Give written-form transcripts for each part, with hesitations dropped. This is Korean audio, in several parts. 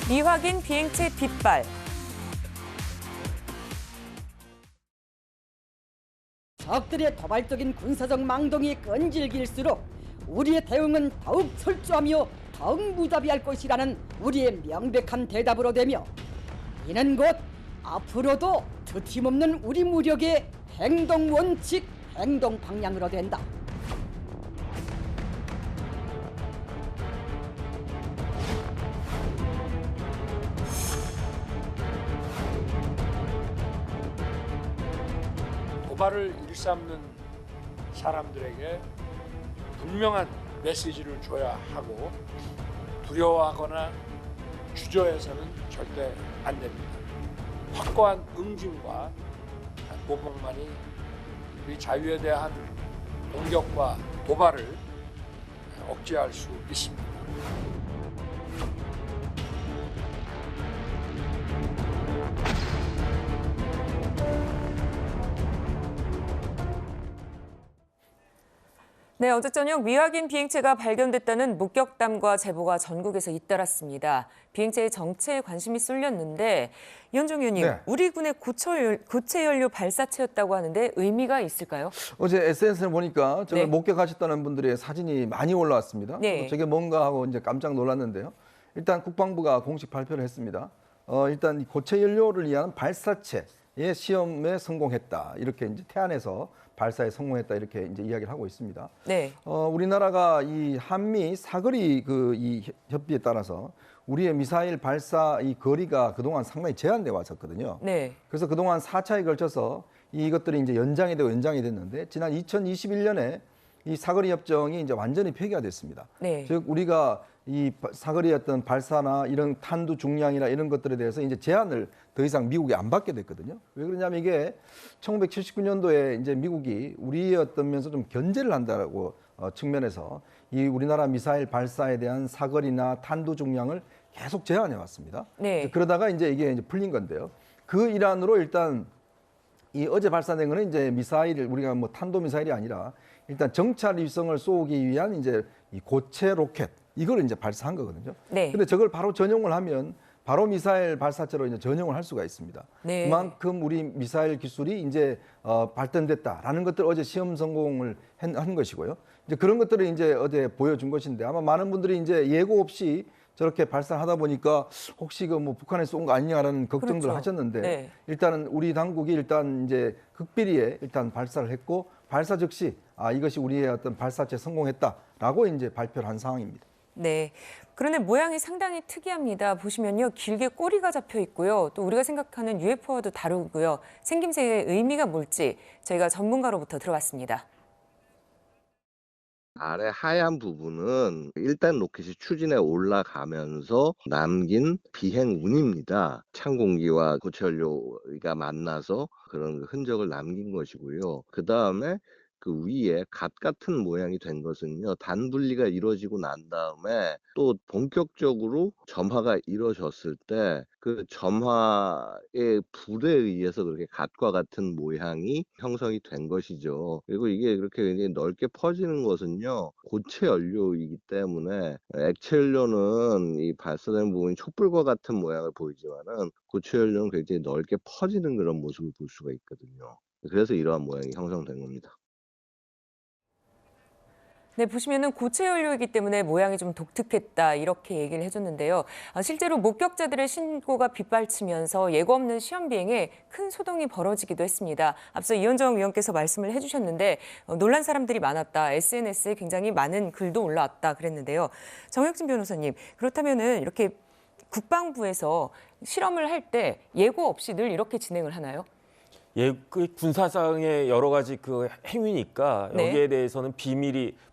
미확인 비행체 빗발. 적들의 도발적인 군사적 망동이 끈질길수록 우리의 대응은 더욱 철저하며 더욱 무자비할 것이라는 우리의 명백한 대답으로 되며, 이는 곧 앞으로도 트팀없는 우리 무력의 행동 원칙, 행동 방향으로 된다. 도발을 일삼는 사람들에게 분명한 메시지를 줘야 하고, 두려워하거나 주저해서는 절대 안 됩니다. 확고한 응징과 모범만이 우리 자유에 대한 공격과 도발을 억제할 수 있습니다. 네, 어제 저녁 미확인 비행체가 발견됐다는 목격담과 제보가 전국에서 잇따랐습니다. 비행체의 정체에 관심이 쏠렸는데, 이현종 의원님, 네. 우리 군의 고체 연료 발사체였다고 하는데 의미가 있을까요? 어제 SNS를 보니까 저걸 네. 목격하셨다는 분들의 사진이 많이 올라왔습니다. 네. 저게 뭔가 하고 이제 깜짝 놀랐는데요. 일단 국방부가 공식 발표를 했습니다. 일단 이 고체 연료를 위한 발사체의 시험에 성공했다. 이렇게 이제 태안에서 발사에 성공했다. 이렇게 이제 이야기를 하고 있습니다. 네. 우리나라가 이 한미 사거리 이 협의에 따라서 우리의 미사일 발사 이 거리가 그동안 상당히 제한돼 왔었거든요. 네. 그래서 그동안 4차에 걸쳐서 이것들이 이제 연장이 됐는데, 지난 2021년에 이 사거리 협정이 이제 완전히 폐기가 됐습니다. 네. 즉 우리가 이 사거리 어떤 발사나 이런 탄두 중량이나 이런 것들에 대해서 이제 제한을 더 이상 미국이 안 받게 됐거든요. 왜 그러냐면 이게 1979년도에 이제 미국이 우리의 어떤 면에서 좀 견제를 한다라고 측면에서 이 우리나라 미사일 발사에 대한 사거리나 탄두 중량을 계속 제한해 왔습니다. 네. 그러다가 이제 이게 이제 풀린 건데요. 그 일환으로 일단 이 어제 발사된 거는 이제 미사일을 우리가 뭐 탄도 미사일이 아니라 일단 정찰 위성을 쏘기 위한 이제 이 고체 로켓, 이걸 이제 발사한 거거든요. 네. 근데 저걸 바로 전용을 하면 바로 미사일 발사체로 이제 전용을 할 수가 있습니다. 네. 그만큼 우리 미사일 기술이 이제 발전됐다라는 것들 어제 시험 성공을 한 것이고요. 이제 그런 것들을 이제 어제 보여준 것인데, 아마 많은 분들이 이제 예고 없이 저렇게 발사하다 보니까 혹시 그 뭐 북한에서 온 거 아니냐라는 걱정들을 그렇죠. 하셨는데, 네. 일단은 우리 당국이 일단 이제 극비리에 일단 발사를 했고, 발사 즉시 이것이 우리의 어떤 발사체 성공했다라고 이제 발표를 한 상황입니다. 네. 그런데 모양이 상당히 특이합니다. 보시면요, 길게 꼬리가 잡혀 있고요. 또 우리가 생각하는 UFO와도 다르고요. 생김새의 의미가 뭘지 저희가 전문가로부터 들어봤습니다. 아래 하얀 부분은 일단 로켓이 추진해 올라가면서 남긴 비행 운입니다. 찬 공기와 고체 연료가 만나서 그런 흔적을 남긴 것이고요. 그 다음에 그 위에 갓 같은 모양이 된 것은요, 단 분리가 이루어지고 난 다음에 또 본격적으로 점화가 이루어졌을 때 그 점화의 불에 의해서 그렇게 갓과 같은 모양이 형성이 된 것이죠. 그리고 이게 그렇게 굉장히 넓게 퍼지는 것은요, 고체 연료이기 때문에, 액체 연료는 이 발사된 부분이 촛불과 같은 모양을 보이지만은 고체 연료는 굉장히 넓게 퍼지는 그런 모습을 볼 수가 있거든요. 그래서 이러한 모양이 형성된 겁니다. 네, 보시면은 고체 연료이기 때문에 모양이 좀 독특했다, 이렇게 얘기를 해줬는데요. 실제로 목격자들의 신고가 빗발치면서 예고 없는 시험 비행에 큰 소동이 벌어지기도 했습니다. 앞서 이현정 의원께서 말씀을 해주셨는데 놀란 사람들이 많았다, SNS에 굉장히 많은 글도 올라왔다 그랬는데요. 정혁진 변호사님, 그렇다면은 이렇게 국방부에서 실험을 할 때 예고 없이 늘 이렇게 진행을 하나요? 예, 그 군사상의 여러 가지 그 행위니까 네. 여기에 대해서는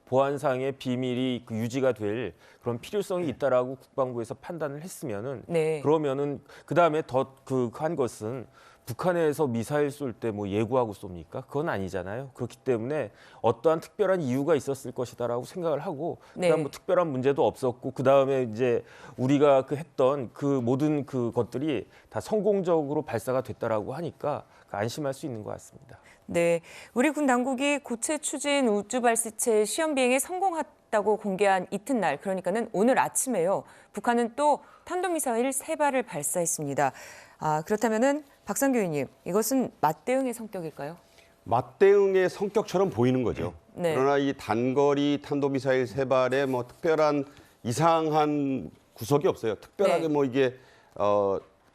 보안상의 비밀이 유지가 될 그런 필요성이 있다라고 국방부에서 판단을 했으면은, 네. 그러면은 그 다음에 더 한 것은 북한에서 미사일 쏠 때 뭐 예고하고 쏩니까? 그건 아니잖아요. 그렇기 때문에 어떠한 특별한 이유가 있었을 것이다라고 생각을 하고, 네. 그다음 뭐 특별한 문제도 없었고, 그 다음에 이제 우리가 그 했던 그 모든 그 것들이 다 성공적으로 발사가 됐다라고 하니까 안심할 수 있는 것 같습니다. 네, 우리 군 당국이 고체 추진 우주 발사체 시험 비행에 했다고 공개한 이튿날, 그러니까는 오늘 아침에요. 북한은 또 탄도미사일 3발을 발사했습니다. 그렇다면은 박상규 의원님, 이것은 맞대응의 성격일까요? 맞대응의 성격처럼 보이는 거죠. 네. 그러나 이 단거리 탄도미사일 3발에 뭐 특별한 이상한 구석이 없어요. 특별하게 네. 뭐 이게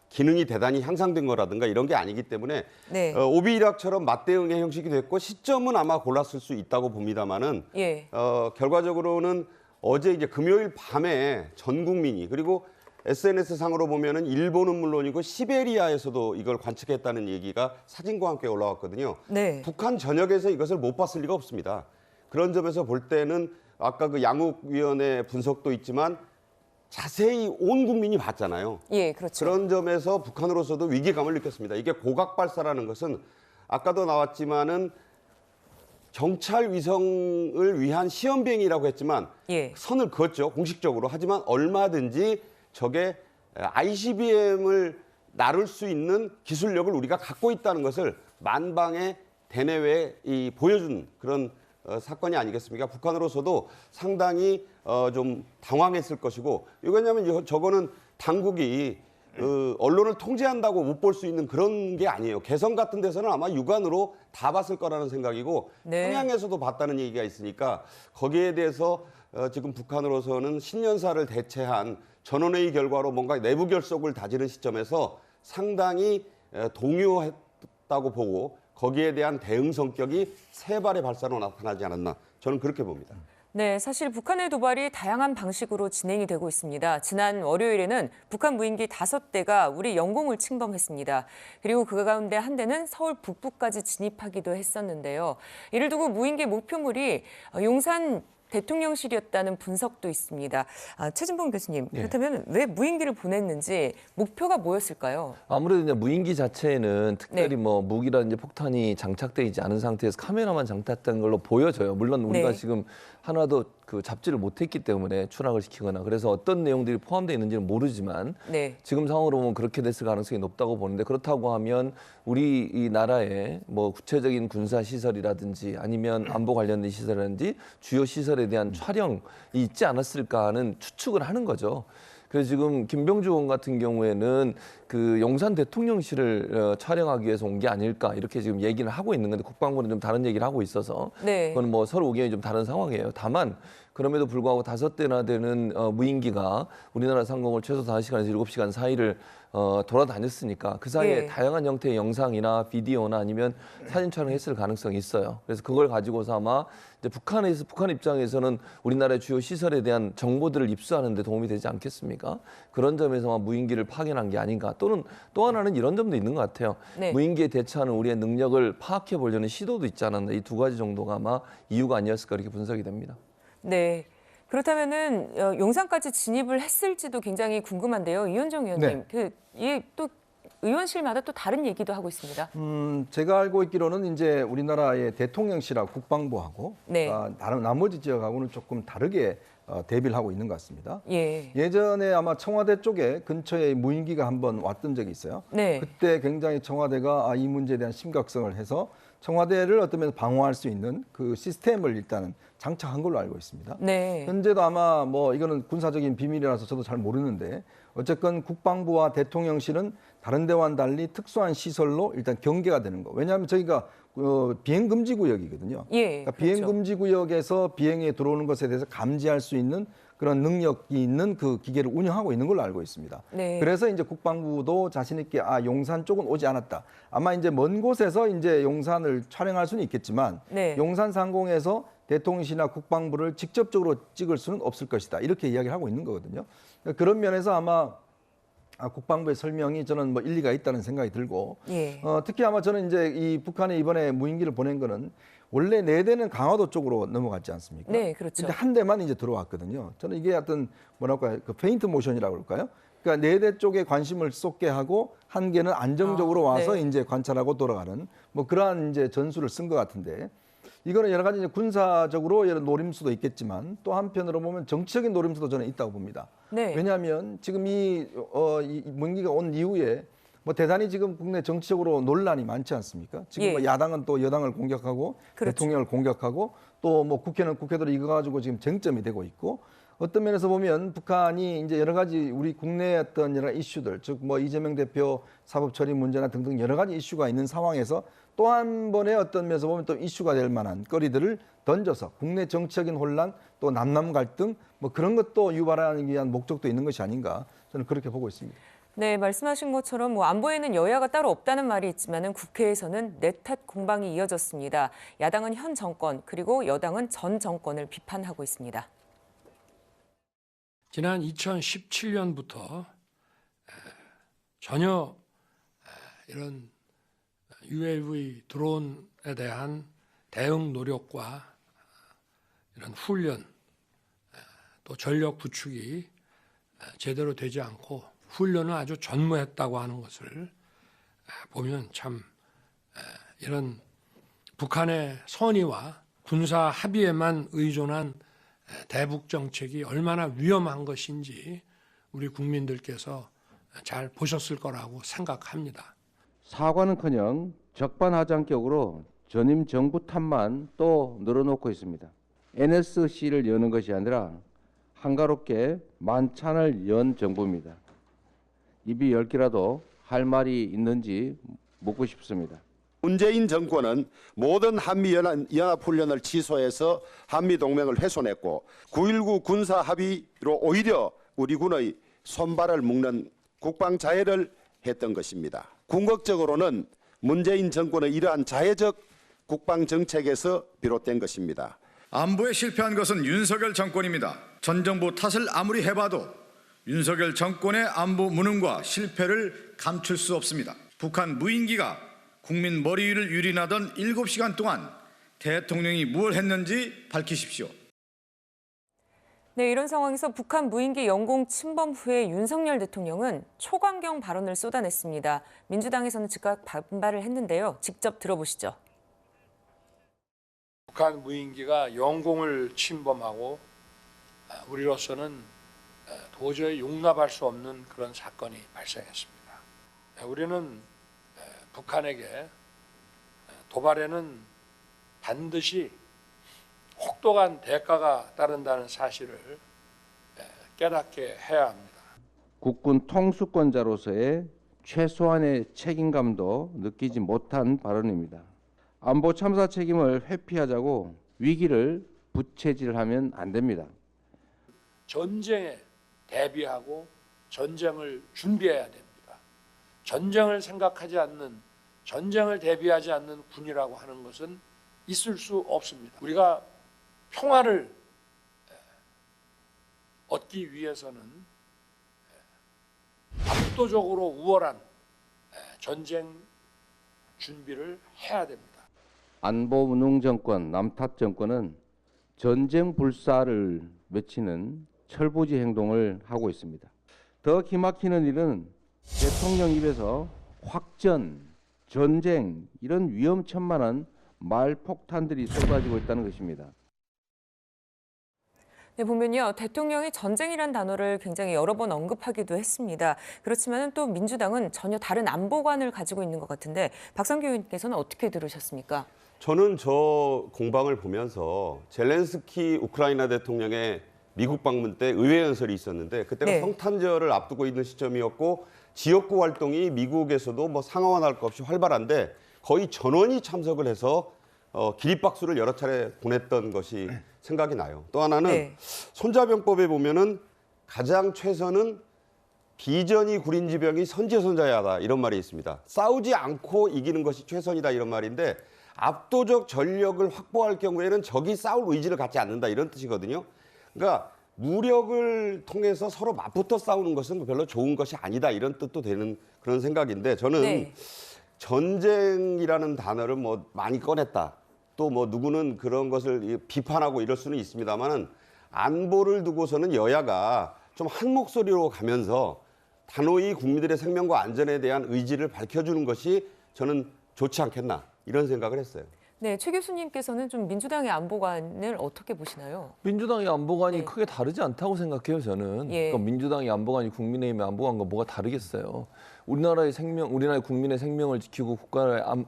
기능이 대단히 향상된 거라든가 이런 게 아니기 때문에 네. 오비이락처럼 맞대응의 형식이 됐고 시점은 아마 골랐을 수 있다고 봅니다만은 예. 결과적으로는 어제 이제 금요일 밤에 전 국민이 그리고 SNS 상으로 보면은 일본은 물론이고 시베리아에서도 이걸 관측했다는 얘기가 사진과 함께 올라왔거든요. 네. 북한 전역에서 이것을 못 봤을 리가 없습니다. 그런 점에서 볼 때는 아까 그 양욱위원회 분석도 있지만 자세히 온 국민이 봤잖아요. 예, 그렇죠. 그런 점에서 북한으로서도 위기감을 느꼈습니다. 이게 고각 발사라는 것은 아까도 나왔지만은 정찰 위성을 위한 시험 비행이라고 했지만 예. 선을 그었죠, 공식적으로. 하지만 얼마든지 적의 ICBM을 나를 수 있는 기술력을 우리가 갖고 있다는 것을 만방의 대내외에 보여준 그런 사건이 아니겠습니까? 북한으로서도 상당히 좀 당황했을 것이고, 왜냐하면 저거는 당국이 언론을 통제한다고 못 볼 수 있는 그런 게 아니에요. 개성 같은 데서는 아마 육안으로 다 봤을 거라는 생각이고, 네. 평양에서도 봤다는 얘기가 있으니까 거기에 대해서 지금 북한으로서는 신년사를 대체한 전원회의 결과로 뭔가 내부 결속을 다지는 시점에서 상당히 동요했다고 보고 거기에 대한 대응 성격이 3발의 발사로 나타나지 않았나, 저는 그렇게 봅니다. 네, 사실 북한의 도발이 다양한 방식으로 진행이 되고 있습니다. 지난 월요일에는 북한 무인기 5대가 우리 영공을 침범했습니다. 그리고 그 가운데 한 대는 서울 북부까지 진입하기도 했었는데요. 이를 두고 무인기 목표물이 용산 대통령실이었다는 분석도 있습니다. 최진봉 교수님, 그렇다면 왜 무인기를 보냈는지 목표가 뭐였을까요? 아무래도 이제 무인기 자체에는 특별히 네. 뭐 무기라든지 폭탄이 장착되어 있지 않은 상태에서 카메라만 장착된 걸로 보여져요. 물론 우리가 네. 지금 하나도 그 잡지를 못했기 때문에 추락을 시키거나 그래서 어떤 내용들이 포함되어 있는지는 모르지만 네. 지금 상황으로 보면 그렇게 됐을 가능성이 높다고 보는데, 그렇다고 하면 우리 이 나라의 뭐 구체적인 군사 시설이라든지 아니면 안보 관련된 시설이라든지 주요 시설에 대한 촬영이 있지 않았을까 하는 추측을 하는 거죠. 그래서 지금 김병주 의원 같은 경우에는 그 용산 대통령실을 촬영하기 위해서 온 게 아닐까 이렇게 지금 얘기를 하고 있는 건데, 국방부는 좀 다른 얘기를 하고 있어서 네. 그건 뭐 서로 의견이 좀 다른 상황이에요. 다만 그럼에도 불구하고 5대나 되는 무인기가 우리나라 상공을 최소 5시간에서 7시간 사이를 돌아다녔으니까 그 사이에 예. 다양한 형태의 영상이나 비디오나 아니면 사진 촬영했을 가능성이 있어요. 그래서 그걸 가지고서 아마 이제 북한 입장에서는 우리나라의 주요 시설에 대한 정보들을 입수하는 데 도움이 되지 않겠습니까? 그런 점에서 무인기를 파견한 게 아닌가. 또는 또 하나는 이런 점도 있는 것 같아요. 네. 무인기에 대처하는 우리의 능력을 파악해 보려는 시도도 있지 않았나. 이 2가지 정도가 아마 이유가 아니었을까 이렇게 분석이 됩니다. 네. 그렇다면은 용산까지 진입을 했을지도 굉장히 궁금한데요. 이현정 의원님, 이게 또 의원실마다 또 다른 얘기도 하고 있습니다. 제가 알고 있기로는 이제 우리나라의 대통령실하고 국방부하고 네. 다른 나머지 지역하고는 조금 다르게 대비를 하고 있는 것 같습니다. 예. 예전에 아마 청와대 쪽에 근처에 무인기가 한번 왔던 적이 있어요. 네. 그때 굉장히 청와대가 이 문제에 대한 심각성을 해서 청와대를 어떤 면에서 방어할 수 있는 그 시스템을 일단은 장착한 걸로 알고 있습니다. 네. 현재도 아마 뭐 이거는 군사적인 비밀이라서 저도 잘 모르는데 어쨌건 국방부와 대통령실은 다른 데와는 달리 특수한 시설로 일단 경계가 되는 거. 왜냐하면 저희가 비행 금지 구역이거든요. 예. 그러니까 비행 그렇죠. 금지 구역에서 비행에 들어오는 것에 대해서 감지할 수 있는 그런 능력이 있는 그 기계를 운영하고 있는 걸로 알고 있습니다. 네. 그래서 이제 국방부도 자신 있게 용산 쪽은 오지 않았다. 아마 이제 먼 곳에서 이제 용산을 촬영할 수는 있겠지만 네. 용산 상공에서 대통령실이나 국방부를 직접적으로 찍을 수는 없을 것이다. 이렇게 이야기를 하고 있는 거거든요. 그런 면에서 아마 국방부의 설명이 저는 뭐 일리가 있다는 생각이 들고, 예. 특히 아마 저는 이제 이 북한이 이번에 무인기를 보낸 거는 원래 4대는 강화도 쪽으로 넘어갔지 않습니까? 네, 그렇죠. 근데 한 대만 이제 들어왔거든요. 저는 이게 어떤 뭐랄까요, 그 페인트 모션이라고 그럴까요? 그러니까 4대 쪽에 관심을 쏟게 하고 한 개는 안정적으로 와서 네. 이제 관찰하고 돌아가는 뭐 그러한 이제 전술을 쓴 것 같은데, 이거는 여러 가지 이제 군사적으로 이런 노림수도 있겠지만 또 한편으로 보면 정치적인 노림수도 저는 있다고 봅니다. 네. 왜냐하면 지금 이 무인기가 온 이후에 뭐 대단히 지금 국내 정치적으로 논란이 많지 않습니까? 지금 예. 뭐 야당은 또 여당을 공격하고 그렇죠. 대통령을 공격하고 또 뭐 국회는 국회대로 이거 가지고 지금 쟁점이 되고 있고 어떤 면에서 보면 북한이 이제 여러 가지 우리 국내의 어떤 여러 이슈들, 즉 뭐 이재명 대표 사법 처리 문제나 등등 여러 가지 이슈가 있는 상황에서 또 한 번의 어떤 면에서 보면 또 이슈가 될 만한 거리들을 던져서 국내 정치적인 혼란 또 남남 갈등 뭐 그런 것도 유발하기 위한 목적도 있는 것이 아닌가 저는 그렇게 보고 있습니다. 네, 말씀하신 것처럼 뭐 안보에는 여야가 따로 없다는 말이 있지만은 국회에서는 내 탓 공방이 이어졌습니다. 야당은 현 정권 그리고 여당은 전 정권을 비판하고 있습니다. 지난 2017년부터 전혀 이런 UAV 드론에 대한 대응 노력과 이런 훈련 또 전력 구축이 제대로 되지 않고 훈련을 아주 전무했다고 하는 것을 보면 참 이런 북한의 선의와 군사 합의에만 의존한 대북 정책이 얼마나 위험한 것인지 우리 국민들께서 잘 보셨을 거라고 생각합니다. 사과는커녕 적반하장격으로 전임 정부 탓만 또 늘어놓고 있습니다. NSC를 여는 것이 아니라 한가롭게 만찬을 연 정부입니다. 입이 열 개라도 할 말이 있는지 묻고 싶습니다. 문재인 정권은 모든 한미연합훈련을 취소해서 한미동맹을 훼손했고 9.19 군사합의로 오히려 우리 군의 손발을 묶는 국방자해를 했던 것입니다. 궁극적으로는 문재인 정권의 이러한 자해적 국방정책에서 비롯된 것입니다. 안보에 실패한 것은 윤석열 정권입니다. 전 정부 탓을 아무리 해봐도 윤석열 정권의 안보 무능과 실패를 감출 수 없습니다. 북한 무인기가 국민 머리 위를 유린하던 7시간 동안 대통령이 뭘 했는지 밝히십시오. 네, 이런 상황에서 북한 무인기 영공 침범 후에 윤석열 대통령은 초강경 발언을 쏟아냈습니다. 민주당에서는 즉각 반발을 했는데요. 직접 들어보시죠. 북한 무인기가 영공을 침범하고 우리로서는 도저히 용납할 수 없는 그런 사건이 발생했습니다. 우리는 북한에게 도발에는 반드시 혹독한 대가가 따른다는 사실을 깨닫게 해야 합니다. 국군 통수권자로서의 최소한의 책임감도 느끼지 못한 발언입니다. 안보 참사 책임을 회피하자고 위기를 부채질하면 안 됩니다. 전쟁에 대비하고 전쟁을 준비해야 됩니다. 전쟁을 생각하지 않는, 전쟁을 대비하지 않는 군이라고 하는 것은 있을 수 없습니다. 우리가 평화를 얻기 위해서는 압도적으로 우월한 전쟁 준비를 해야 됩니다. 안보 무능 정권, 남탓 정권은 전쟁 불사를 외치는 철부지 행동을 하고 있습니다. 더 기막히는 일은 대통령 입에서 확전, 전쟁 이런 위험천만한 말폭탄들이 쏟아지고 있다는 것입니다. 네, 보면요. 대통령이 전쟁이란 단어를 굉장히 여러 번 언급하기도 했습니다. 그렇지만 또 민주당은 전혀 다른 안보관을 가지고 있는 것 같은데 박성규 의원께서는 어떻게 들으셨습니까? 저는 저 공방을 보면서 젤렌스키 우크라이나 대통령의 미국 방문 때 의회 연설이 있었는데 그때가 네. 성탄절을 앞두고 있는 시점이었고 지역구 활동이 미국에서도 뭐 상황할 것 없이 활발한데 거의 전원이 참석을 해서 기립박수를 여러 차례 보냈던 것이 생각이 나요. 또 하나는 네. 손자병법에 보면은 가장 최선은 비전이 구린 지병이 선지선자야 하다 이런 말이 있습니다. 싸우지 않고 이기는 것이 최선이다 이런 말인데 압도적 전력을 확보할 경우에는 적이 싸울 의지를 갖지 않는다 이런 뜻이거든요. 그러니까 무력을 통해서 서로 맞붙어 싸우는 것은 별로 좋은 것이 아니다 이런 뜻도 되는 그런 생각인데 저는 네. 전쟁이라는 단어를 뭐 많이 꺼냈다. 또 뭐 누구는 그런 것을 비판하고 이럴 수는 있습니다만은 안보를 두고서는 여야가 좀 한 목소리로 가면서 단호히 국민들의 생명과 안전에 대한 의지를 밝혀주는 것이 저는 좋지 않겠나 이런 생각을 했어요. 네, 최 교수님께서는 좀 민주당의 안보관을 어떻게 보시나요? 민주당의 안보관이 네. 크게 다르지 않다고 생각해요, 저는. 예. 그러니까 민주당의 안보관이 국민의힘의 안보관과 뭐가 다르겠어요. 우리나라의 국민의 생명을 지키고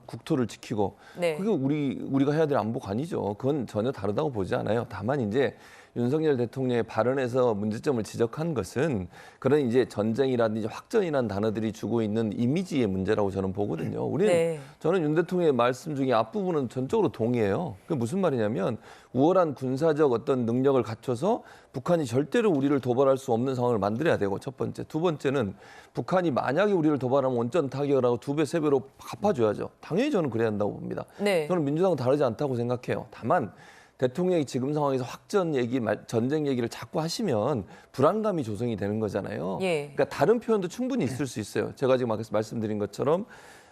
국토를 지키고 네. 그게 우리가 해야 될 안보관이죠. 그건 전혀 다르다고 보지 않아요. 다만 이제 윤석열 대통령의 발언에서 문제점을 지적한 것은 그런 이제 전쟁이라든지 확전이라는 단어들이 주고 있는 이미지의 문제라고 저는 보거든요. 우리는 네. 저는 윤 대통령의 말씀 중에 앞부분은 전적으로 동의해요. 그게 무슨 말이냐면 우월한 군사적 어떤 능력을 갖춰서 북한이 절대로 우리를 도발할 수 없는 상황을 만들어야 되고 첫 번째. 두 번째는 북한이 만약에 우리를 도발하면 원전 타격을 하고 2배, 3배로 갚아줘야죠. 당연히 저는 그래야 한다고 봅니다. 네. 저는 민주당은 다르지 않다고 생각해요. 다만 대통령이 지금 상황에서 확전 얘기, 전쟁 얘기를 자꾸 하시면 불안감이 조성이 되는 거잖아요. 예. 그러니까 다른 표현도 충분히 있을 수 있어요. 제가 지금 말씀드린 것처럼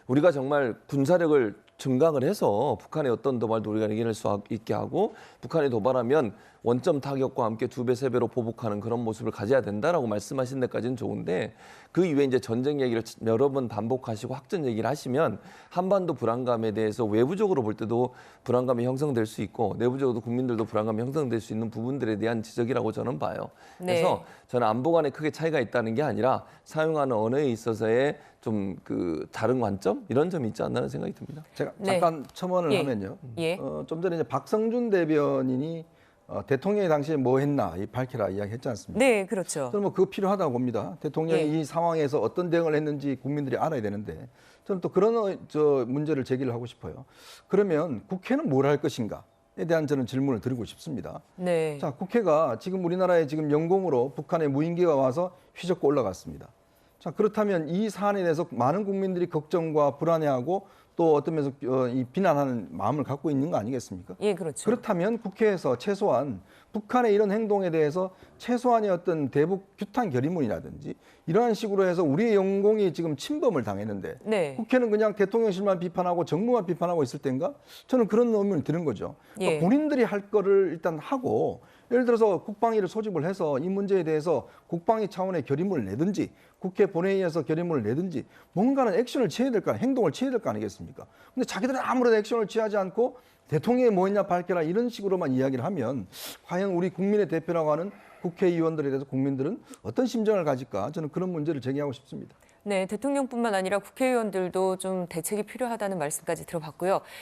우리가 정말 군사력을 증강을 해서 북한의 어떤 도발도 우리가 이겨낼 수 있게 하고 북한이 도발하면 원점 타격과 함께 2배, 3배로 보복하는 그런 모습을 가져야 된다라고 말씀하신 데까지는 좋은데 그 이후에 이제 전쟁 얘기를 여러 번 반복하시고 확전 얘기를 하시면 한반도 불안감에 대해서 외부적으로 볼 때도 불안감이 형성될 수 있고 내부적으로도 국민들도 불안감이 형성될 수 있는 부분들에 대한 지적이라고 저는 봐요. 그래서 저는 안보 간에 크게 차이가 있다는 게 아니라 사용하는 언어에 있어서의 좀 그 다른 관점 이런 점이 있지 않나는 생각이 듭니다. 제가 네. 잠깐 첨언을 예. 하면요. 예. 좀 전에 이제 박성준 대변인이 대통령이 당시에 뭐 했나 밝혀라 이야기했지 않습니까? 네, 그렇죠. 저는 뭐 그거 필요하다고 봅니다. 대통령이 예. 이 상황에서 어떤 대응을 했는지 국민들이 알아야 되는데 저는 또 그런 문제를 제기를 하고 싶어요. 그러면 국회는 뭘 할 것인가에 대한 저는 질문을 드리고 싶습니다. 네. 자, 국회가 지금 우리나라에 지금 영공으로 북한의 무인기가 와서 휘젓고 올라갔습니다. 자, 그렇다면 이 사안에 대해서 많은 국민들이 걱정과 불안해하고 또 어떤 면에서 이 비난하는 마음을 갖고 있는 거 아니겠습니까? 예, 그렇죠. 그렇다면 국회에서 최소한 북한의 이런 행동에 대해서 최소한의 어떤 대북 규탄 결의문이라든지 이러한 식으로 해서 우리의 영공이 지금 침범을 당했는데 네. 국회는 그냥 대통령실만 비판하고 정부만 비판하고 있을 때인가? 저는 그런 의문이 드는 거죠. 그러니까 예. 본인들이 할 거를 일단 하고 예를 들어서 국방위를 소집을 해서 이 문제에 대해서 국방위 차원의 결의문을 내든지 국회 본회의에서 결의문을 내든지 뭔가는 액션을 취해야 될 거 아니에요. 행동을 취해야 될 거 아니겠습니까? 근데 자기들은 아무런 액션을 취하지 않고 대통령이 뭐 했냐 밝혀라 이런 식으로만 이야기를 하면 과연 우리 국민의 대표라고 하는 국회의원들에 대해서 국민들은 어떤 심정을 가질까? 저는 그런 문제를 제기하고 싶습니다. 네, 대통령뿐만 아니라 국회의원들도 좀 대책이 필요하다는 말씀까지 들어봤고요.